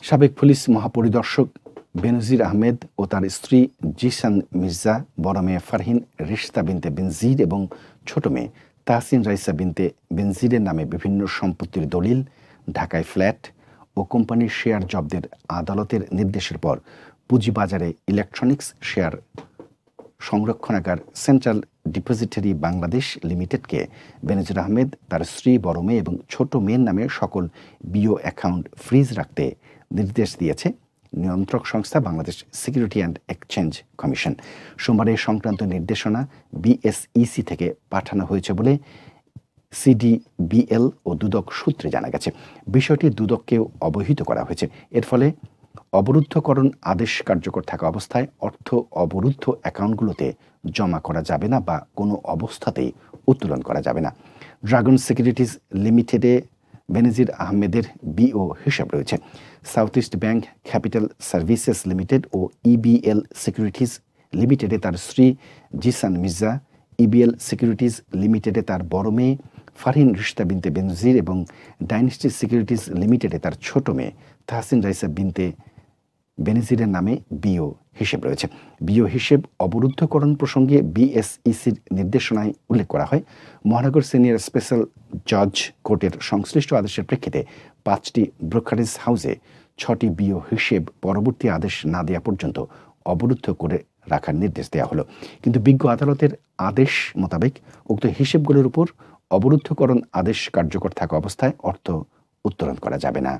সাবেক পুলিশ মহাপরিদর্শক বেনজির আহমেদ ও তার স্ত্রী জিসান মির্জা, বড় মেয়ে ফারহিন রিশতা বিনতে বেনজির এবং ছোট মেয়ে তাহসিন রাইসা বিনতে বেনজিরের নামে বিভিন্ন সম্পত্তির দলিল, ঢাকায় ফ্ল্যাট ও কোম্পানির শেয়ার জব্দের আদালতের নির্দেশের পর পুঁজিবাজারে ইলেকট্রনিক্স শেয়ার সংরক্ষণাগার সেন্ট্রাল ডিপোজিটরি বাংলাদেশ লিমিটেডকে বেনজির আহমেদ, তার স্ত্রী, বড় মেয়ে এবং ছোট মেয়ের নামে সকল বিও অ্যাকাউন্ট ফ্রিজ রাখতে নির্দেশ দিয়েছে নিয়ন্ত্রক সংস্থা Bangladesh security and exchange commission. সোমবার এই সংক্রান্ত নির্দেশনা বিএসইসি থেকে পাঠানো হয়েছে বলে সিডিবিএল ও দুদক সূত্রে জানা গেছে। বিষয়টি দুদককেও অবহিত করা হয়েছে। এর ফলে অবরুদ্ধকরণ আদেশ কার্যকর থাকা অবস্থায় অর্থ অবরুদ্ধ অ্যাকাউন্টগুলোতে জমা করা যাবে না বা কোনো অবস্থাতেই উত্তোলন করা যাবে না। ড্রাগন সিকিউরিটিজ লিমিটেডে বেনজির আহমেদের বিও হিসাব রয়েছে। South East Bank Capital Services Limited ও ইবিএল সিকিউরিটিজ লিমিটেডে তার স্ত্রী জিসান মির্জা, ইবিএল সিকিউরিটিজ লিমিটেডে তার বড় মেয়ে ফারহিন রিশতা বিনতে বেনজির এবং ডাইনেস্টি সিকিউরিটিজ লিমিটেডে তার ছোট মেয়ে তাহসিন রাইসা বিনতে বেনজিরের নামে বিও হিসেব রয়েছে। বিও হিসেব অবরুদ্ধকরণ প্রসঙ্গে বিএসইসির নির্দেশনায় উল্লেখ করা হয়, মহানগর সিনিয়র স্পেশাল জজ কোর্টের সংশ্লিষ্ট আদেশের প্রেক্ষিতে 5টি ব্রোকারেজ হাউসে 6টি বিও হিসেব পরবর্তী আদেশ না দেওয়া পর্যন্ত অবরুদ্ধ করে রাখার নির্দেশ দেওয়া হলো। কিন্তু বিজ্ঞ আদালতের আদেশ মোতাবেক উক্ত হিসেবগুলোর উপর অবরুদ্ধকরণ আদেশ কার্যকর থাকা অবস্থায় অর্থ উত্তোলন করা যাবে না।